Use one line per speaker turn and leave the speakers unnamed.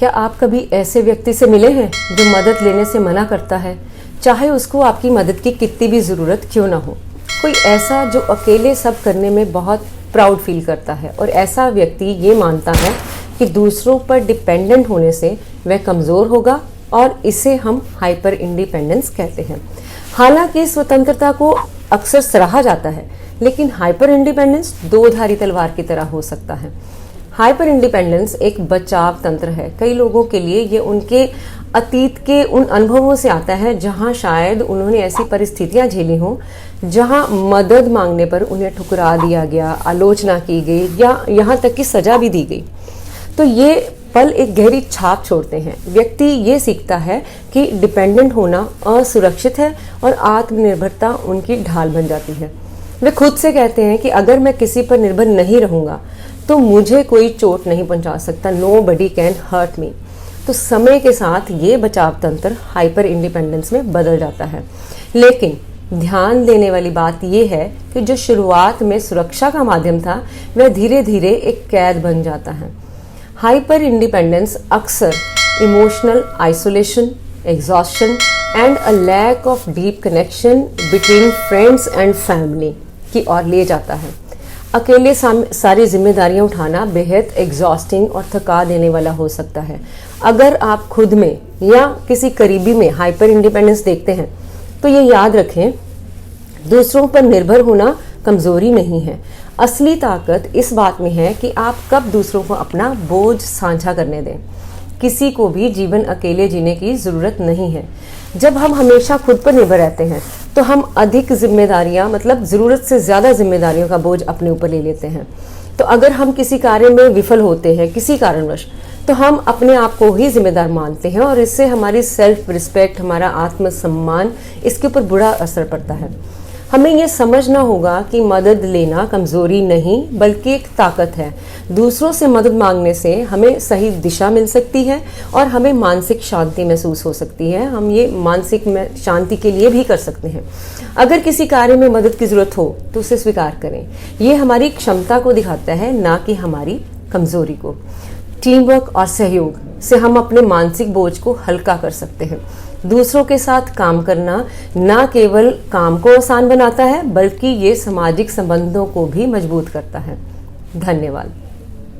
क्या आप कभी ऐसे व्यक्ति से मिले हैं जो मदद लेने से मना करता है, चाहे उसको आपकी मदद की कितनी भी ज़रूरत क्यों ना हो? कोई ऐसा जो अकेले सब करने में बहुत प्राउड फील करता है और ऐसा व्यक्ति ये मानता है कि दूसरों पर डिपेंडेंट होने से वह कमज़ोर होगा और इसे हम हाइपर इंडिपेंडेंस कहते हैं। हालांकि स्वतंत्रता को अक्सर सराहा जाता है, लेकिन हाइपर इंडिपेंडेंस दो-धारी तलवार की तरह हो सकता है। हाइपर इंडिपेंडेंस एक बचाव तंत्र है। कई लोगों के लिए ये उनके अतीत के उन अनुभवों से आता है जहां शायद उन्होंने ऐसी परिस्थितियां झेली हों जहां मदद मांगने पर उन्हें ठुकरा दिया गया, आलोचना की गई या यहाँ तक कि सजा भी दी गई। तो ये पल एक गहरी छाप छोड़ते हैं। व्यक्ति ये सीखता है कि डिपेंडेंट होना असुरक्षित है और आत्मनिर्भरता उनकी ढाल बन जाती है। वे खुद से कहते हैं कि अगर मैं किसी पर निर्भर नहीं रहूंगा तो मुझे कोई चोट नहीं पहुंचा सकता, nobody can hurt me। तो समय के साथ ये बचाव तंत्र हाइपर इंडिपेंडेंस में बदल जाता है। लेकिन ध्यान देने वाली बात यह है कि जो शुरुआत में सुरक्षा का माध्यम था वह धीरे धीरे एक कैद बन जाता है। हाइपर इंडिपेंडेंस अक्सर emotional isolation, exhaustion and a lack of deep connection between friends and family की ओर ले जाता है। अकेले सारी जिम्मेदारियां उठाना बेहद एग्जॉस्टिंग और थका देने वाला हो सकता है। अगर आप खुद में या किसी करीबी में हाइपर इंडिपेंडेंस देखते हैं तो ये याद रखें, दूसरों पर निर्भर होना कमजोरी नहीं है। असली ताकत इस बात में है कि आप कब दूसरों को अपना बोझ साझा करने दें। किसी को भी जीवन अकेले जीने की जरूरत नहीं है। जब हम हमेशा खुद पर निर्भर रहते हैं तो हम अधिक जिम्मेदारियां, मतलब जरूरत से ज्यादा जिम्मेदारियों का बोझ अपने ऊपर ले लेते हैं। तो अगर हम किसी कार्य में विफल होते हैं किसी कारणवश, तो हम अपने आप को ही जिम्मेदार मानते हैं और इससे हमारी सेल्फ रिस्पेक्ट, हमारा आत्मसम्मान, इसके ऊपर बुरा असर पड़ता है। हमें यह समझना होगा कि मदद लेना कमजोरी नहीं बल्कि एक ताकत है। दूसरों से मदद मांगने से हमें सही दिशा मिल सकती है और हमें मानसिक शांति महसूस हो सकती है। हम ये मानसिक शांति के लिए भी कर सकते हैं। अगर किसी कार्य में मदद की जरूरत हो तो उसे स्वीकार करें। ये हमारी क्षमता को दिखाता है, ना कि हमारी कमजोरी को। टीम वर्क और सहयोग से हम अपने मानसिक बोझ को हल्का कर सकते हैं। दूसरों के साथ काम करना न केवल काम को आसान बनाता है बल्कि ये सामाजिक संबंधों को भी मजबूत करता है। धन्यवाद।